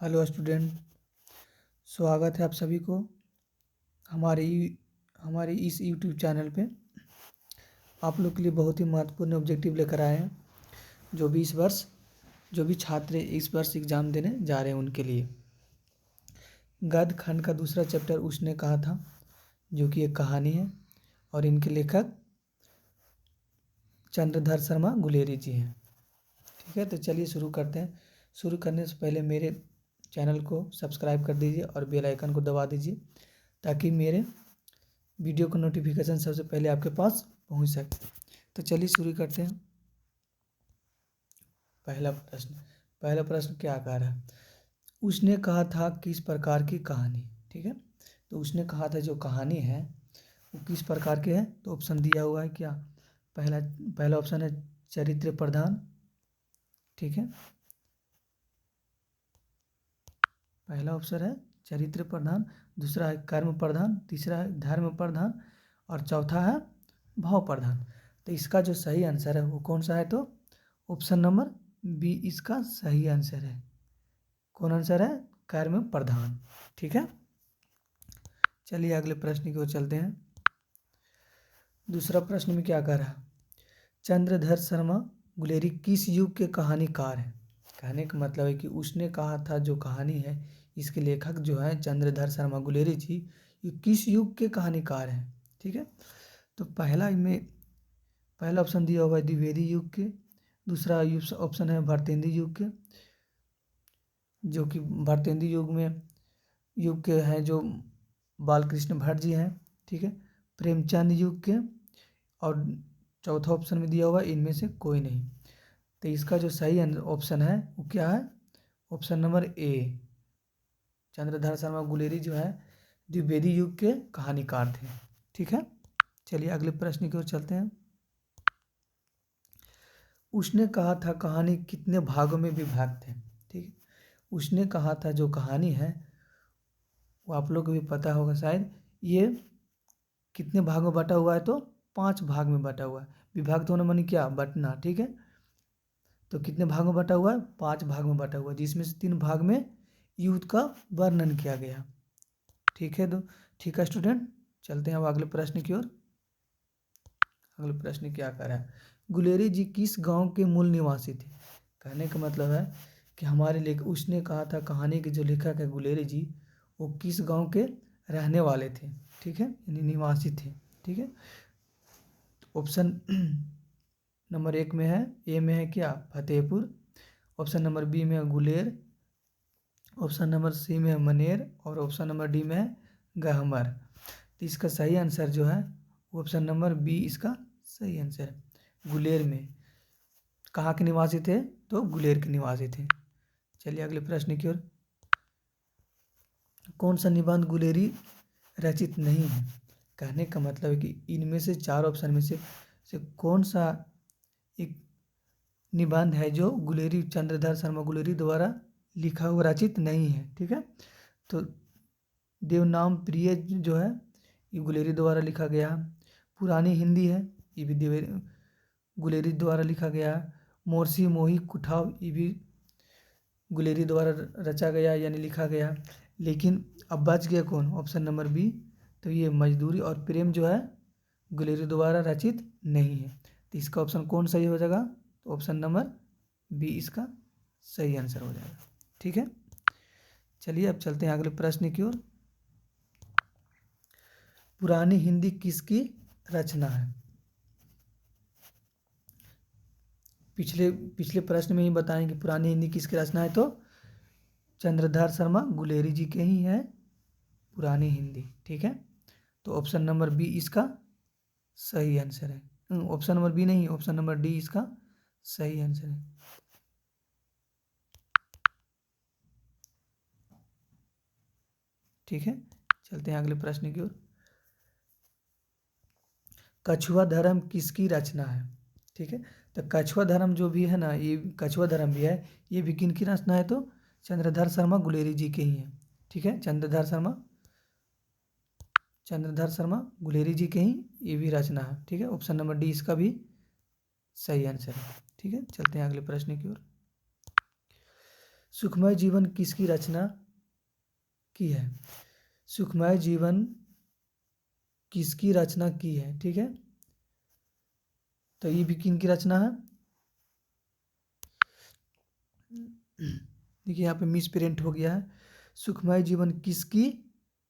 Hello student, स्वागत है आप सभी को हमारे इस यूट्यूब चैनल पे। आप लोग के लिए बहुत ही महत्वपूर्ण ऑब्जेक्टिव लेकर आए हैं जो भी छात्र इस वर्ष एग्ज़ाम देने जा रहे हैं उनके लिए। गद्य खंड का दूसरा चैप्टर उसने कहा था, जो कि एक कहानी है और इनके लेखक चंद्रधर शर्मा गुलेरी जी हैं। ठीक है, तो चलिए शुरू करते हैं। शुरू करने से पहले मेरे चैनल को सब्सक्राइब कर दीजिए और बेल आइकन को दबा दीजिए ताकि मेरे वीडियो का नोटिफिकेशन सबसे पहले आपके पास पहुंच सके। तो चलिए शुरू करते हैं। पहला प्रश्न क्या कह रहा है? उसने कहा था किस प्रकार की कहानी। ठीक है, तो उसने कहा था जो कहानी है वो किस प्रकार की है, तो ऑप्शन दिया हुआ है क्या। पहला ऑप्शन है चरित्र प्रधान। ठीक है, पहला ऑप्शन है चरित्र प्रधान, दूसरा है कर्म प्रधान, तीसरा है धर्म प्रधान और चौथा है भाव प्रधान। तो इसका जो सही आंसर है वो कौन सा है, तो ऑप्शन नंबर बी इसका सही आंसर है। कौन आंसर है? कर्म प्रधान। ठीक है, चलिए अगले प्रश्न की ओर चलते हैं। दूसरा प्रश्न में क्या कह रहा है? चंद्रधर शर्मा गुलेरी किस युग के कहानीकार हैं। कहने का मतलब है कि उसने कहा था जो कहानी है इसके लेखक जो है चंद्रधर शर्मा गुलेरी जी, ये किस युग के कहानीकार हैं। ठीक है, तो पहला ऑप्शन दिया हुआ है द्विवेदी युग के, दूसरा ऑप्शन है भारतेंदु युग के, जो कि भारतेंदु युग के हैं जो बालकृष्ण भट्ट जी हैं। ठीक है, प्रेमचंद युग के, और चौथा ऑप्शन में दिया हुआ इनमें से कोई नहीं। तो इसका जो सही ऑप्शन है वो क्या है? Option number A, Chandradhar Sharma Guleri जो है द्विवेदी युग के कहानीकार थे। ठीक है, चलिए अगले प्रश्न की ओर चलते हैं। उसने कहा था कहानी कितने भागों में विभक्त है। ठीक है, उसने कहा था जो कहानी है वो आप लोग को भी पता होगा शायद, ये कितने भाग में बटा हुआ है, तो 5 भाग में बटा हुआ है। विभक्त होना मानी क्या? बटना। ठीक है, तो कितने भाग में बटा हुआ है? 5 भाग में बटा हुआ है, जिसमें से 3 भाग में युद्ध का वर्णन किया गया। ठीक है, तो ठीक है स्टूडेंट, चलते हैं अब अगले प्रश्न की ओर। अगले प्रश्न क्या कह रहा है? गुलेरी जी किस गांव के मूल निवासी थे। कहने का मतलब है कि उसने कहा था कहानी के जो लेखक है गुलेरी जी, वो किस गांव के रहने वाले थे। ठीक है, यानी निवासी थे। ठीक है, ऑप्शन नंबर ए में है क्या? फतेहपुर। ऑप्शन नंबर बी में है गुलेर, ऑप्शन नंबर सी में है मनेर और ऑप्शन नंबर डी में है गहमर। तो इसका सही आंसर जो है ऑप्शन नंबर बी इसका सही आंसर है। गुलेर में कहाँ के निवासी थे, तो गुलेर के निवासी थे। चलिए अगले प्रश्न की ओर। कौन सा निबंध गुलेरी रचित नहीं है। कहने का मतलब है कि इनमें से 4 ऑप्शन में से कौन सा एक निबंध है जो चंद्रधर शर्मा गुलेरी द्वारा लिखा हुआ रचित नहीं है। ठीक है, तो देवनाम प्रिय जो है ये गुलेरी द्वारा लिखा गया। पुरानी हिंदी है, ये भी गुलेरी द्वारा लिखा गया। मोरसी मोही कुठाव, ये भी गुलेरी द्वारा रचा गया यानी लिखा गया। लेकिन अब बच गया कौन? ऑप्शन नंबर बी, तो ये मजदूरी और प्रेम जो है गुलेरी द्वारा रचित नहीं है। तो इसका ऑप्शन कौन सही हो जाएगा? तो ऑप्शन नंबर बी इसका सही आंसर हो जाएगा। ठीक है, चलिए अब चलते हैं अगले प्रश्न की ओर। पुरानी हिंदी किसकी रचना है। पिछले प्रश्न में ही बताएंगे पुरानी हिंदी किसकी रचना है, तो चंद्रधर शर्मा गुलेरी जी के ही है पुरानी हिंदी। ठीक है, तो ऑप्शन नंबर बी इसका सही आंसर है। ऑप्शन नंबर बी नहीं, ऑप्शन नंबर डी इसका सही आंसर है। ठीक है, चलते हैं अगले प्रश्न की ओर। कछुआ धर्म किसकी रचना है। ठीक है, तो कछुआ धर्म जो भी है ना, ये कछुआ धर्म भी है, ये भी किन की रचना है, तो चंद्रधर शर्मा गुलेरी जी के ही है। ठीक है, चंद्रधर शर्मा गुलेरी जी के ही ये भी रचना है। ठीक है, ऑप्शन नंबर डी इसका भी सही आंसर है। ठीक है, चलते हैं अगले प्रश्न की ओर। सुखमय जीवन किसकी रचना की है? सुखमय जीवन किसकी रचना की है? ठीक है, तो ये भी किन की रचना है? देखिए यहाँ पे मिस प्रिंट हो गया है। सुखमय जीवन किसकी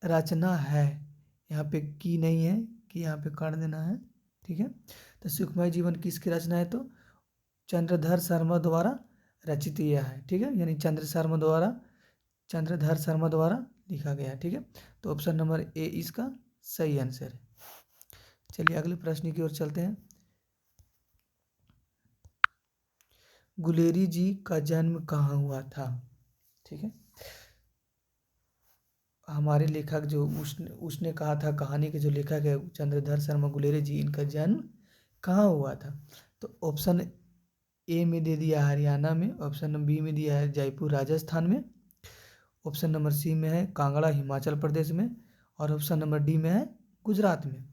रचना है, यहाँ पे की नहीं है, कि यहाँ पे कर देना है। ठीक है, तो सुखमय जीवन किसकी रचना है? तो चंद्रधर शर्मा द्वारा रचित यह है। ठीक है, यानी चंद्रधर शर्मा द्वारा लिखा गया है। ठीक है, तो ऑप्शन नंबर ए इसका सही आंसर है। चलिए अगले प्रश्न की ओर चलते हैं। गुलेरी जी का जन्म कहाँ हुआ था? ठीक है, हमारे लेखक जो उसने कहा था, कहानी के जो लेखक है चंद्रधर शर्मा गुलेरी जी, इनका जन्म कहाँ हुआ था? तो ऑप्शन ए में दे दिया हरियाणा में, ऑप्शन नंबर बी में दिया है जयपुर राजस्थान में, ऑप्शन नंबर सी में है कांगड़ा हिमाचल प्रदेश में, और ऑप्शन नंबर डी में है गुजरात में।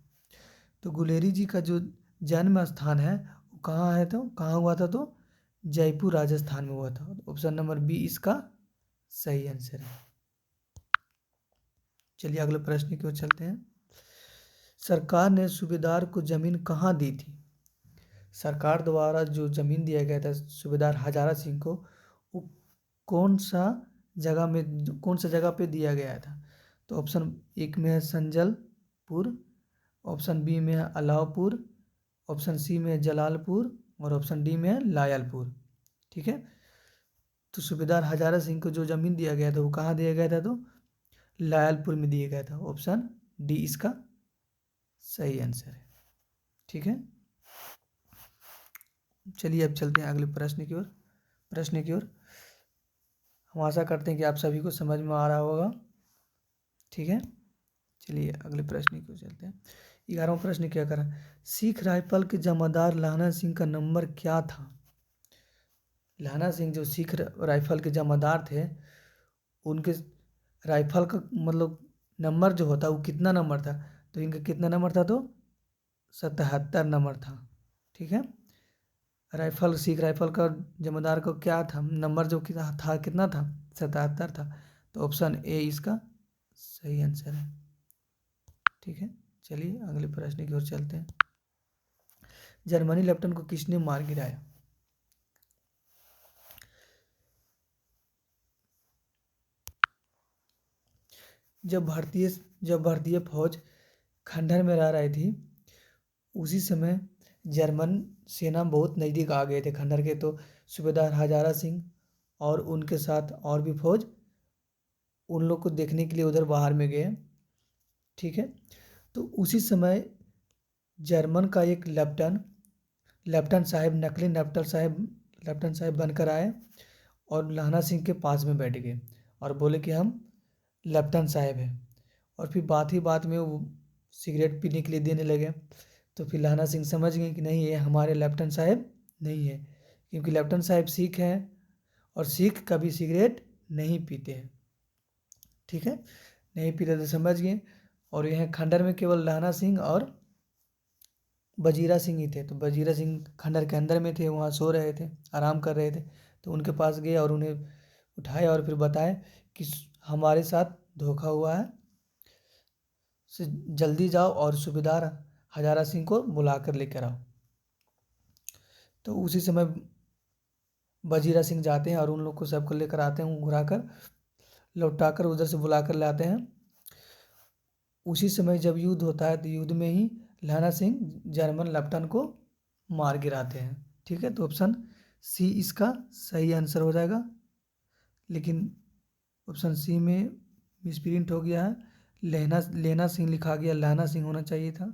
तो गुलेरी जी का जो जन्म स्थान है वो कहाँ है, तो कहाँ हुआ था? तो जयपुर राजस्थान में हुआ था। ऑप्शन नंबर बी इसका सही आंसर है। चलिए अगले प्रश्न की ओर चलते हैं। सरकार ने सूबेदार को जमीन कहाँ दी थी? सरकार द्वारा जो जमीन दिया गया था सूबेदार हजारा सिंह को, वो कौन सा जगह पे दिया गया था? तो ऑप्शन एक में है संजलपुर, ऑप्शन बी में है अलावपुर, ऑप्शन सी में है जलालपुर, और ऑप्शन डी में है लायलपुर। ठीक है, तो सूबेदार हजारा सिंह को जो जमीन दिया गया था वो कहाँ दिया गया था? तो लायलपुर में दिया गया था। ऑप्शन डी इसका सही आंसर है। ठीक है, चलिए अब चलते हैं अगले प्रश्न की ओर। हम आशा करते हैं कि आप सभी को समझ में आ रहा होगा। ठीक है, चलिए अगले प्रश्न की ओर चलते हैं। 11वां प्रश्न क्या करा? सिख राइफल के जमादार लाना सिंह का नंबर क्या था? लाना सिंह जो सिख राइफल के जमादार थे, उनके राइफल का मतलब नंबर जो होता वो कितना नंबर था? तो इनका कितना नंबर था? तो 77 नंबर था। ठीक है, सिख राइफल का जमादार को क्या था नंबर, जो कितना था? 77 था। तो ऑप्शन ए इसका सही आंसर है। ठीक है, चलिए अगले प्रश्न की ओर चलते हैं। जर्मनी लेफ्टन को किसने मार गिराया? जब भारतीय फौज खंडहर में रह रही थी, उसी समय जर्मन सेना बहुत नज़दीक आ गए थे खंडहर के। तो सूबेदार हजारा सिंह और उनके साथ और भी फौज उन लोग को देखने के लिए उधर बाहर में गए। ठीक है, तो उसी समय जर्मन का एक लेफ्टन साहब, नकली लेफ्टन साहब बनकर आए और लाना सिंह के पास में बैठ गए और बोले कि हम लेफ्टन साहब हैं। और फिर बात में वो सिगरेट पीने के लिए देने लगे। तो फिर लाना सिंह समझ गए कि नहीं, ये हमारे लेफ्टन साहब नहीं है, क्योंकि लेफ्टन साहब सिख हैं और सिख कभी सिगरेट नहीं पीते हैं। ठीक है, नहीं पीते तो समझ गए। और यह खंडर में केवल लाना सिंह और वजीरा सिंह ही थे। तो वजीरा सिंह खंडर के अंदर में थे, वहाँ सो रहे थे, आराम कर रहे थे। तो उनके पास गए और उन्हें उठाए और फिर बताए कि हमारे साथ धोखा हुआ है, जल्दी जाओ और सूबेदार हजारा सिंह को बुला कर लेकर आओ। तो उसी समय वजीरा सिंह जाते हैं और उन लोग को सबको लेकर आते हैं, घुरा कर लौटा कर उधर से बुला कर लाते हैं। उसी समय जब युद्ध होता है तो युद्ध में ही लाना सिंह जर्मन लेफ्टन को मार गिराते हैं। ठीक है, तो ऑप्शन सी इसका सही आंसर हो जाएगा, लेकिन ऑप्शन सी में मिसप्रिंट हो गया है, लेना सिंह लिखा गया, लाना सिंह होना चाहिए था।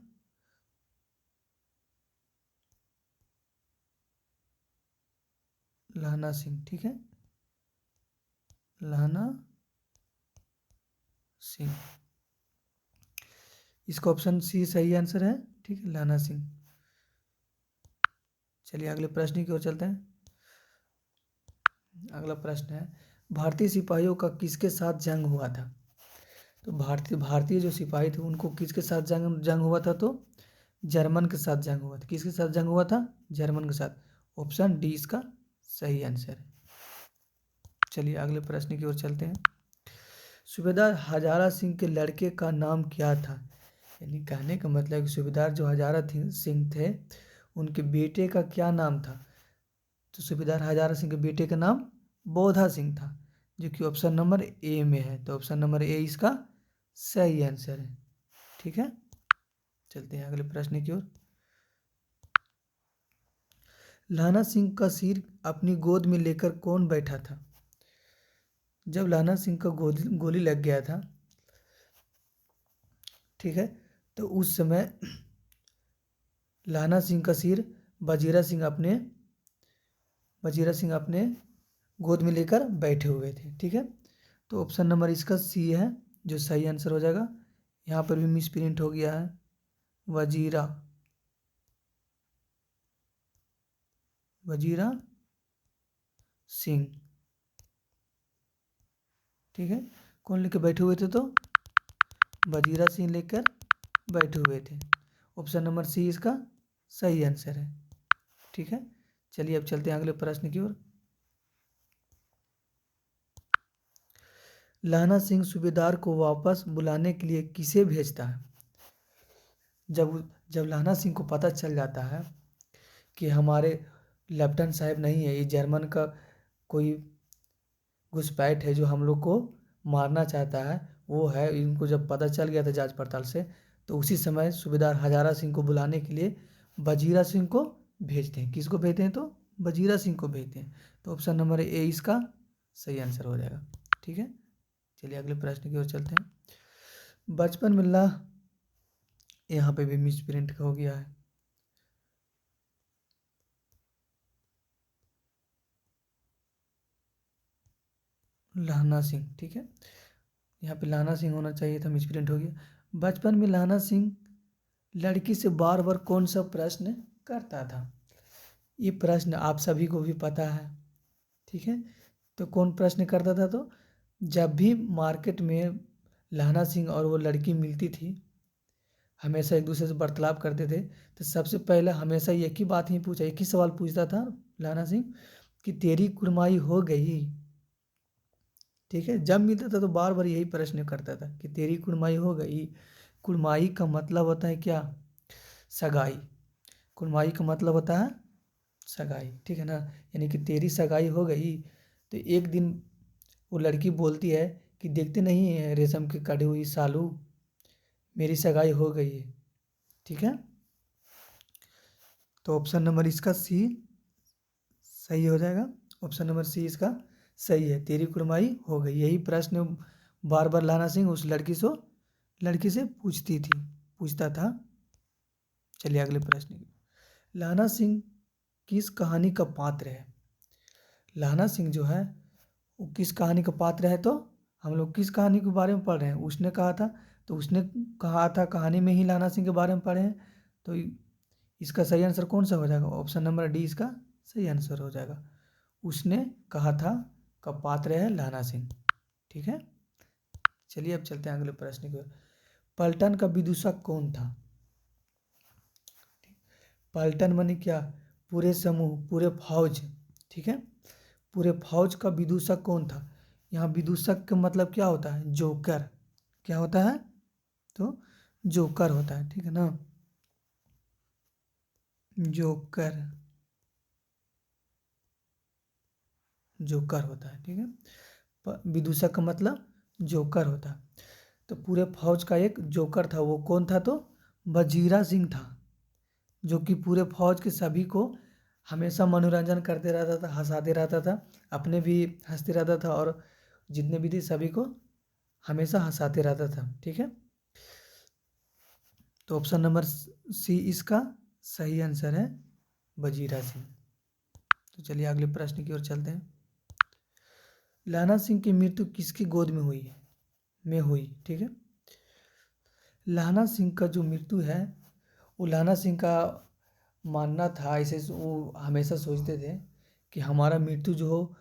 लाना सिंह, ठीक है, लाना सिंह, इसका ऑप्शन सी सही आंसर है। ठीक है, लाना सिंह। चलिए अगले प्रश्न की ओर चलते हैं। अगला प्रश्न है, भारतीय सिपाहियों का किसके साथ जंग हुआ था? तो भारतीय जो सिपाही थे उनको किसके साथ जंग हुआ था? तो जर्मन के साथ जंग हुआ था। किसके साथ जंग हुआ था? जर्मन के साथ। ऑप्शन डी इसका सही आंसर है। चलिए अगले प्रश्न की ओर चलते हैं। सूबेदार हजारा सिंह के लड़के का नाम क्या था? यानी कहने का मतलब कि सूबेदार जो हजारा सिंह थे उनके बेटे का क्या नाम था? तो सूबेदार हजारा सिंह के बेटे का नाम बोधा सिंह था, जो कि ऑप्शन नंबर ए में है। तो ऑप्शन नंबर ए इसका सही आंसर है। ठीक है, चलते हैं अगले प्रश्न की ओर। लाना सिंह का सिर अपनी गोद में लेकर कौन बैठा था? जब लाना सिंह का गोली लग गया था, ठीक है, तो उस समय लाना सिंह का सिर वजीरा सिंह अपने गोद में लेकर बैठे हुए थे। ठीक है, तो ऑप्शन नंबर इसका सी है जो सही आंसर हो जाएगा। यहाँ पर भी मिस प्रिंट हो गया है, वजीरा सिंह। ठीक है, कौन लेकर बैठे हुए थे? तो वजीरा सिंह लेकर बैठे हुए थे। ऑप्शन नंबर सी इसका सही आंसर है। ठीक है, चलिए अब चलते हैं अगले प्रश्न की ओर। लाना सिंह सूबेदार को वापस बुलाने के लिए किसे भेजता है? जब लाना सिंह को पता चल जाता है कि हमारे लेफ्टिनेंट साहब नहीं है, ये जर्मन का कोई घुसपैठ है जो हम लोग को मारना चाहता है, वो है, इनको जब पता चल गया था जांच पड़ताल से, तो उसी समय सूबेदार हजारा सिंह को बुलाने के लिए वजीरा सिंह को भेजते हैं। किसको भेजते हैं? तो वजीरा सिंह को भेजते हैं। तो ऑप्शन नंबर ए इसका सही आंसर हो जाएगा। ठीक है, चलिए अगले प्रश्न की ओर चलते हैं। बचपन में यहाँ पे भी मिस प्रिंट हो गया है, लाना सिंह। ठीक है, यहाँ पे लाना सिंह होना चाहिए था, मिस प्रिंट हो गया। बचपन में लाना सिंह लड़की से बार बार कौन सा प्रश्न करता था? ये प्रश्न आप सभी को भी पता है। ठीक है, तो कौन प्रश्न करता था? तो जब भी मार्केट में लाना सिंह और वो लड़की मिलती थी, हमेशा एक दूसरे से वार्तालाप करते थे, तो सबसे पहले हमेशा एक ही बात ही पूछा, एक ही सवाल पूछता था लाना सिंह कि तेरी कुड़माई हो गई? ठीक है, जब मिलता था तो बार बार यही प्रश्न करता था कि तेरी कुड़माई हो गई। कुड़माई का मतलब होता है क्या? सगाई। कुड़माई का मतलब होता है सगाई। ठीक है ना, यानी कि तेरी सगाई हो गई। तो एक दिन वो लड़की बोलती है कि देखते नहीं है रेशम की कड़ी हुई सालू, मेरी सगाई हो गई है। ठीक है, तो ऑप्शन नंबर इसका सी सही हो जाएगा। ऑप्शन नंबर सी इसका सही है, तेरी कुड़माई हो गई। यही प्रश्न बार बार लाना सिंह उस लड़की से पूछता था। चलिए अगले प्रश्न की। लाना सिंह किस कहानी का पात्र है? लाना सिंह जो है वो किस कहानी का पात्र है? तो हम लोग किस कहानी के बारे में पढ़ रहे हैं? उसने कहा था, तो उसने कहा था कहानी में ही लाना सिंह के बारे में पढ़े हैं। तो इसका सही आंसर कौन सा हो जाएगा? ऑप्शन नंबर डी इसका सही आंसर हो जाएगा। उसने कहा था का पात्र है लाना सिंह। ठीक है, चलिए अब चलते हैं अगले प्रश्न की ओर। पलटन का विदूषक कौन था? पलटन माने क्या? पूरे समूह, पूरे फौज। ठीक है, पूरे फौज का विदूषक कौन था? यहाँ विदूषक का मतलब क्या होता है? जोकर। क्या होता है? तो जोकर होता है। ठीक है ना, जोकर होता है। ठीक है, विदूषक का मतलब जोकर होता है। तो पूरे फौज का एक जोकर था, वो कौन था? तो वजीरा सिंह था, जो कि पूरे फौज के सभी को हमेशा मनोरंजन करते रहता था, हंसाते रहता था, अपने भी हंसते रहता था और जितने भी थे सभी को हमेशा हंसाते रहता था। ठीक है, तो ऑप्शन नंबर सी इसका सही आंसर है, वजीरा सिंह। तो चलिए अगले प्रश्न की ओर चलते हैं। लाना सिंह की मृत्यु किसकी गोद में हुई? ठीक है, लाना सिंह का जो मृत्यु है वो लाना सिंह का मानना था, ऐसे वो हमेशा सोचते थे कि हमारा मृत्यु जो हो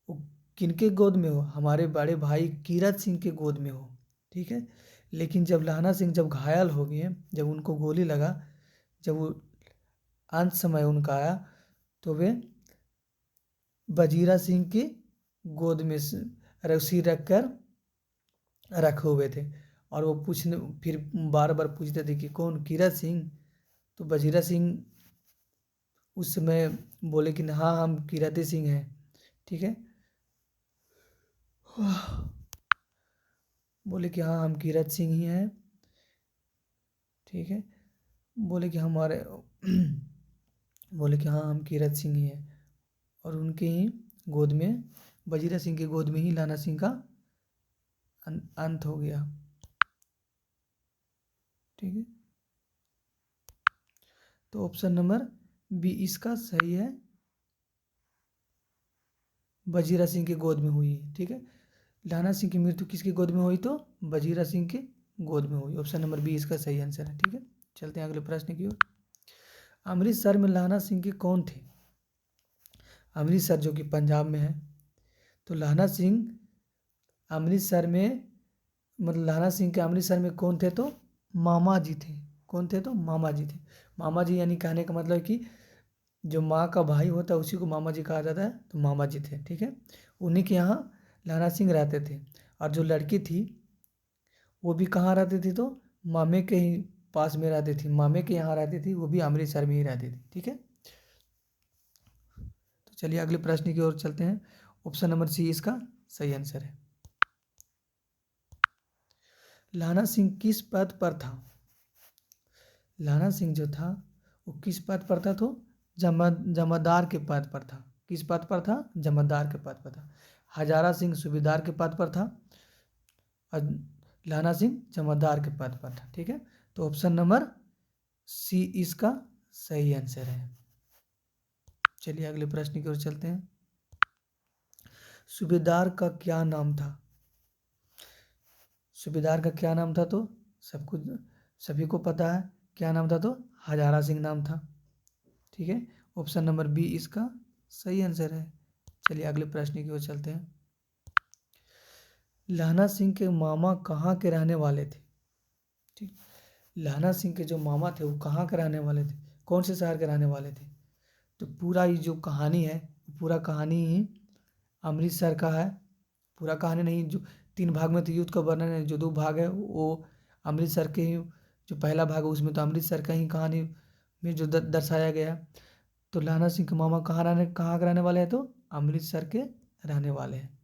वो किनके गोद में हो? हमारे बड़े भाई कीरत सिंह के गोद में हो। ठीक है, लेकिन जब लाना सिंह जब घायल हो गए, जब उनको गोली लगा, जब वो अंत समय उनका आया, तो वे वजीरा सिंह के गोद में रस्सी रख कर रखे हुए थे, और वो पूछने फिर बार बार पूछते थे कि कौन, कीरत सिंह। तो बजीरा सिंह उस समय बोले कि हाँ हम कीरत सिंह हैं। ठीक है, बोले कि हाँ हम कीरत सिंह ही हैं। ठीक है, बोले कि हमारे बोले कि हाँ हम कीरत सिंह ही हैं, और उनके ही गोद में, बजीरा सिंह के गोद में ही लाना सिंह का अंत हो गया। ठीक है, तो ऑप्शन नंबर बी इसका सही है, बजीरा सिंह के गोद में हुई। ठीक है, लाना सिंह की मृत्यु किसकी गोद में हुई? तो बजीरा सिंह के गोद में हुई। ऑप्शन नंबर बी इसका सही आंसर है। ठीक है, चलते हैं अगले प्रश्न की ओर। अमृतसर में लाना सिंह के कौन थे? अमृतसर जो कि पंजाब में है, तो लाना सिंह अमृतसर में, मतलब लाना सिंह के अमृतसर में कौन थे? तो मामा जी थे। कौन थे? तो मामा जी थे। मामा जी यानी कहने का मतलब कि जो माँ का भाई होता है उसी को मामा जी कहा जाता है, तो मामा जी थे। ठीक है, उन्हीं के यहाँ लाना सिंह रहते थे, और जो लड़की थी वो भी कहाँ रहती थी? तो मामे के ही पास में रहती थी, मामे के यहाँ रहती थी, वो भी अमृतसर में ही रहती थी। ठीक है, तो चलिए अगले प्रश्न की ओर चलते हैं। ऑप्शन नंबर सी इसका सही आंसर है। लाना सिंह किस पद पर था? लाना सिंह जो था वो किस पद पर था? तो जमादार के पद पर था। किस पद पर था? जमादार के पद पर था। हजारा सिंह सूबेदार के पद पर था, और लाना सिंह जमादार के पद पर था। ठीक है, तो ऑप्शन नंबर सी इसका सही आंसर है। चलिए अगले प्रश्न की ओर चलते हैं। सूबेदार का क्या नाम था? सूबेदार का क्या नाम था? तो सबको सभी को पता है क्या नाम था, तो हजारा सिंह नाम था। ठीक है, ऑप्शन नंबर बी इसका सही आंसर है। चलिए अगले प्रश्न की ओर चलते हैं। लाना सिंह के मामा कहाँ के रहने वाले थे? ठीक, लाना सिंह के जो मामा थे वो कहाँ के रहने वाले थे? कौन से शहर के रहने वाले थे? तो पूरा ये जो कहानी है, पूरा कहानी ही अमृतसर का है। पूरा कहानी नहीं, जो 3 भाग में तो युद्ध का वर्णन है, जो 2 भाग है वो अमृतसर के ही, जो पहला भाग है उसमें तो अमृतसर का ही कहानी में जो दर्शाया गया। तो लाना सिंह के मामा कहाँ के रहने वाले हैं? तो अमृतसर के रहने वाले हैं।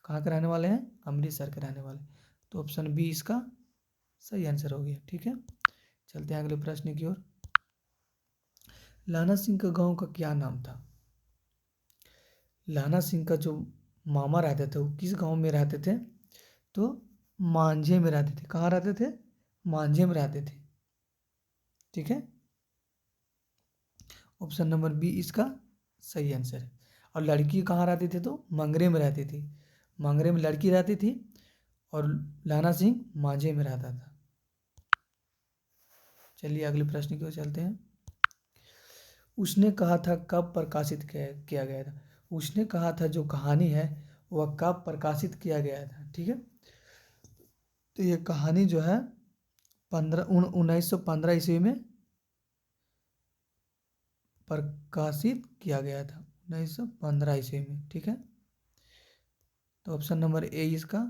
कहाँ के रहने वाले हैं? अमृतसर के रहने वाले। तो ऑप्शन बी इसका सही आंसर हो गया। ठीक है, चलते हैं अगले प्रश्न की ओर। लाना सिंह का गांव का क्या नाम था? लाना सिंह का जो मामा रहते थे वो किस गांव में रहते थे? तो मांझे में रहते थे। कहाँ रहते थे? मांझे में रहते थे। ठीक है, ऑप्शन नंबर बी इसका सही आंसर है। और लड़की कहाँ रहती थी? तो मंगरे में रहती थी। मंगरे में लड़की रहती थी, और लाना सिंह मांझे में रहता था। चलिए अगले प्रश्न की ओर चलते हैं। उसने कहा था कब प्रकाशित किया गया था? उसने कहा था जो कहानी है वह कब प्रकाशित किया गया था? ठीक है, तो ये कहानी जो है 1915 ईस्वी में प्रकाशित किया गया था। 1915 ईस्वी में। ठीक है, तो ऑप्शन नंबर ए इसका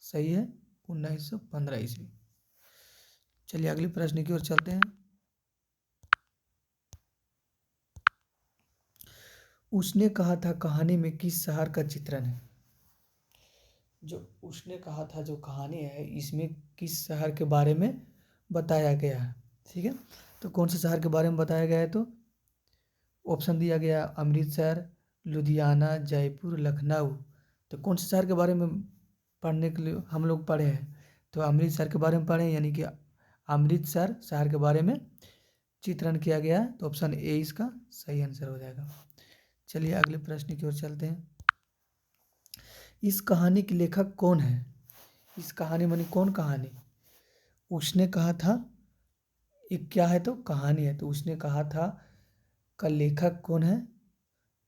सही है, 1915 ईस्वी। चलिए अगले प्रश्न की ओर चलते हैं। उसने कहा था कहानी में किस शहर का चित्रण है? जो उसने कहा था जो कहानी है इसमें किस शहर के बारे में बताया गया है? ठीक है, तो कौन से शहर के बारे में बताया गया है? तो ऑप्शन दिया गया अमृतसर, लुधियाना, जयपुर, लखनऊ। तो कौन से शहर के बारे में पढ़ने के लिए हम लोग पढ़े हैं? तो अमृतसर के बारे में पढ़े हैं, यानी कि अमृतसर शहर के बारे में चित्रण किया गया है। तो ऑप्शन ए इसका सही आंसर हो जाएगा। चलिए अगले प्रश्न की ओर चलते हैं। इस कहानी के लेखक कौन है? इस कहानी मानी कौन कहानी? उसने कहा था, एक क्या है? तो कहानी है। तो उसने कहा था का लेखक कौन है?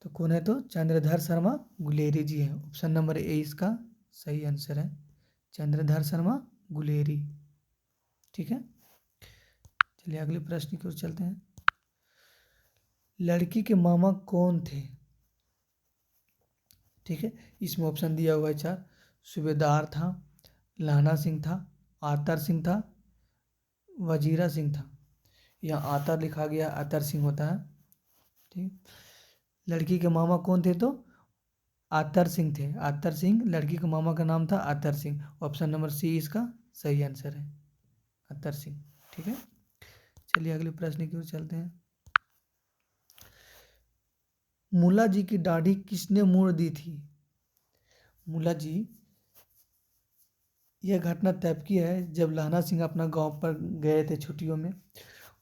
तो कौन है? तो चंद्रधर शर्मा गुलेरी जी हैं। ऑप्शन नंबर ए इसका सही आंसर है, चंद्रधर शर्मा गुलेरी। ठीक है, चलिए अगले प्रश्न की ओर चलते हैं। लड़की के मामा कौन थे? ठीक है, इसमें ऑप्शन दिया हुआ है 4। सूबेदार था, लहना सिंह था, आतर सिंह था, वजीरा सिंह था। यहाँ आतर लिखा गया, आतर सिंह होता है। ठीक, लड़की के मामा कौन थे? तो आतर सिंह थे। आतर सिंह, लड़की के मामा का नाम था आतर सिंह। ऑप्शन नंबर सी इसका सही आंसर है, आतर सिंह। ठीक है, चलिए अगले प्रश्न की ओर चलते हैं। मुल्ला जी की दाढ़ी किसने मोड़ दी थी? मुल्ला जी, यह घटना तब की है जब लहना सिंह अपना गांव पर गए थे छुट्टियों में।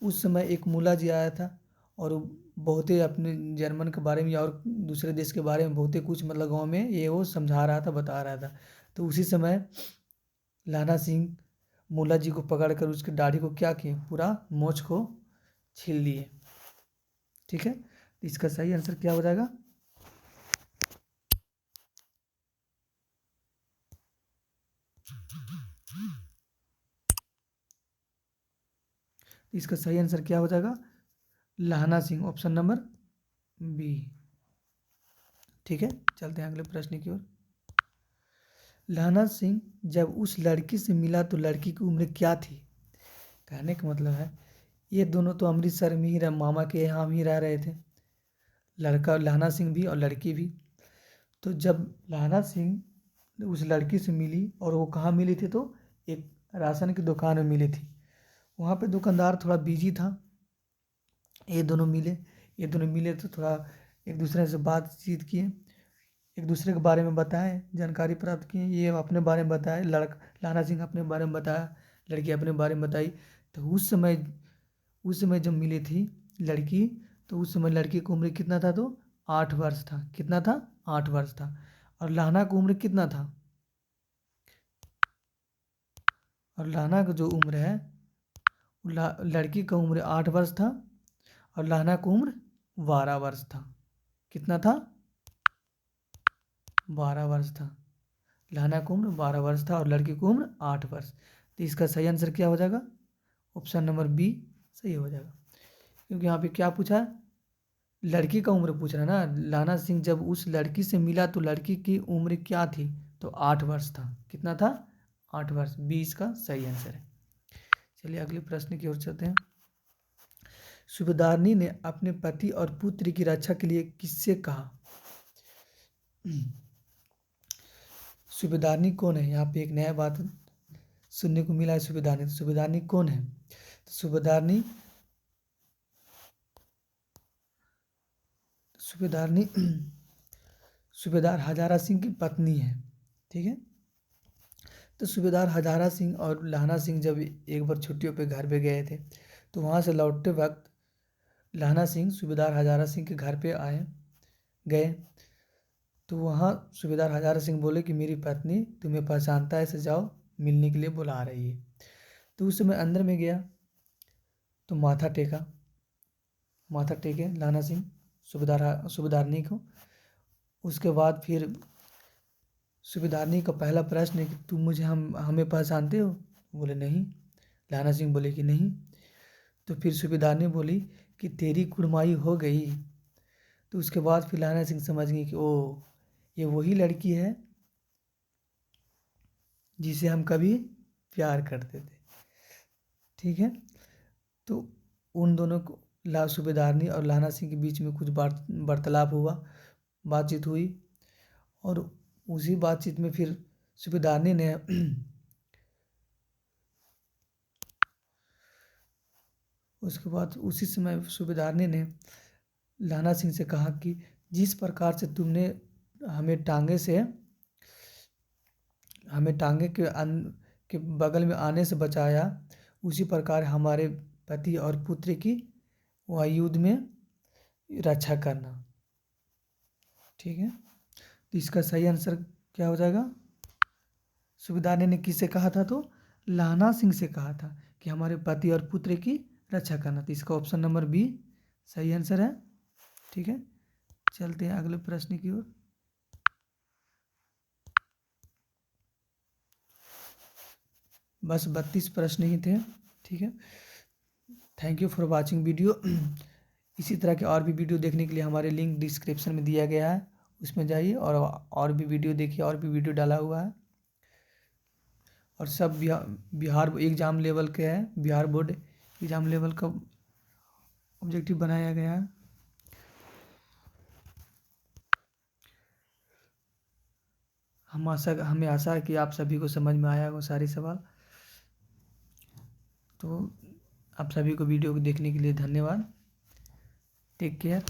उस समय एक मुल्ला जी आया था और वो बहुत ही अपने जर्मन के बारे में और दूसरे देश के बारे में बहुत ही कुछ मतलब गांव में ये वो समझा रहा था, बता रहा था। तो उसी समय लहना सिंह मुल्ला जी को पकड़कर उसकी दाढ़ी को क्या किए? पूरा मोछ को छील लिए। ठीक है, तो इसका सही आंसर क्या हो जाएगा? इसका सही आंसर क्या हो जाएगा? लहना सिंह, ऑप्शन नंबर बी। ठीक है, चलते हैं अगले प्रश्न की ओर। लहना सिंह जब उस लड़की से मिला तो लड़की की उम्र क्या थी? कहने का मतलब है ये दोनों तो अमृतसर में ही मामा के यहाँ ही रह रहे थे, लड़का लहना सिंह भी और लड़की भी। तो जब लहना सिंह उस लड़की से मिली, और वो कहाँ मिली थी? तो एक राशन की दुकान में मिली थी। वहाँ पे दुकानदार थोड़ा बिजी था। ये दोनों मिले तो थोड़ा एक दूसरे से बातचीत किए, एक दूसरे के बारे में बताएं, जानकारी प्राप्त किए। ये अपने बारे में बताए, लहना सिंह अपने बारे में बताया, लड़की अपने बारे में बताई। तो उस समय जब मिली थी लड़की, तो उस समय लड़की की उम्र कितना था? तो 8 वर्ष था। कितना था? 8 वर्ष था। और लहना की उम्र कितना था? और लहना की जो उम्र है, लड़की का उम्र 8 वर्ष था और लहना की उम्र 12 वर्ष था। कितना था? 12 वर्ष था। लहना की उम्र 12 वर्ष था और लड़की की उम्र 8 वर्ष। तो इसका सही आंसर क्या हो जाएगा? ऑप्शन नंबर बी सही हो जाएगा। क्योंकि यहाँ पे क्या पूछा? लड़की का उम्र पूछ रहा है ना। लहना सिंह जब उस लड़की से मिला तो लड़की की उम्र क्या थी? तो 8 वर्ष था। कितना था? 8 वर्ष। बी इसका सही आंसर है। चलिए अगले प्रश्न की ओर चलते हैं। सूबेदारनी ने अपने पति और पुत्र की रक्षा के लिए किससे कहा? सूबेदारनी कौन है? यहाँ पे एक नया बात सुनने को मिला है। सूबेदारनी, सूबेदारनी कौन है? तो सूबेदारनी सूबेदार हजारा सिंह की पत्नी है। ठीक है, तो सूबेदार हजारा सिंह और लहना सिंह जब एक बार छुट्टियों पे घर पे गए थे, तो वहाँ से लौटते वक्त लहना सिंह सूबेदार हजारा सिंह के घर पे गए। तो वहाँ सूबेदार हजारा सिंह बोले कि मेरी पत्नी तुम्हें पहचानता है, ऐसे जाओ, मिलने के लिए बुला रही है। तो उस समय अंदर में गया तो माथा टेके लहना सिंह सूबेदारनी को। उसके बाद फिर सूबेदारनी का पहला प्रश्न है कि तुम हमें पहचानते हो? बोले नहीं। लहना सिंह बोले कि नहीं। तो फिर सूबेदारनी बोली कि तेरी कुड़माई हो गई। तो उसके बाद फिर लहना सिंह समझ गई कि ओ, ये वही लड़की है जिसे हम कभी प्यार करते थे। ठीक है, तो उन दोनों को सूबेदारनी और लहना सिंह के बीच में कुछ वार्तालाप हुआ, बातचीत हुई। और उसी बातचीत में फिर सूबेदारनी ने उसके बाद उसी समय सूबेदारनी ने लहना सिंह से कहा कि जिस प्रकार से तुमने हमें टांगे के बगल में आने से बचाया, उसी प्रकार हमारे पति और पुत्र की वह युद्ध में रक्षा करना। ठीक है, तो इसका सही आंसर क्या हो जाएगा? सूबेदारनी ने किससे कहा था? तो लहना सिंह से कहा था कि हमारे पति और पुत्र की रक्षा करना। तो इसका ऑप्शन नंबर बी सही आंसर है। ठीक है, चलते हैं अगले प्रश्न की ओर। बस 32 प्रश्न ही थे। ठीक है, thank you for watching video. इसी तरह के और भी वीडियो देखने के लिए हमारे लिंक डिस्क्रिप्शन में दिया गया है, उसमें जाइए और भी वीडियो देखिए, और भी वीडियो डाला हुआ है। और सब बिहार एग्ज़ाम लेवल के हैं, बिहार बोर्ड एग्ज़ाम लेवल का ऑब्जेक्टिव बनाया गया है। हमें आशा है कि आप सभी को समझ में आया होगा सारे सवाल। तो आप सभी को वीडियो को देखने के लिए धन्यवाद। Take care.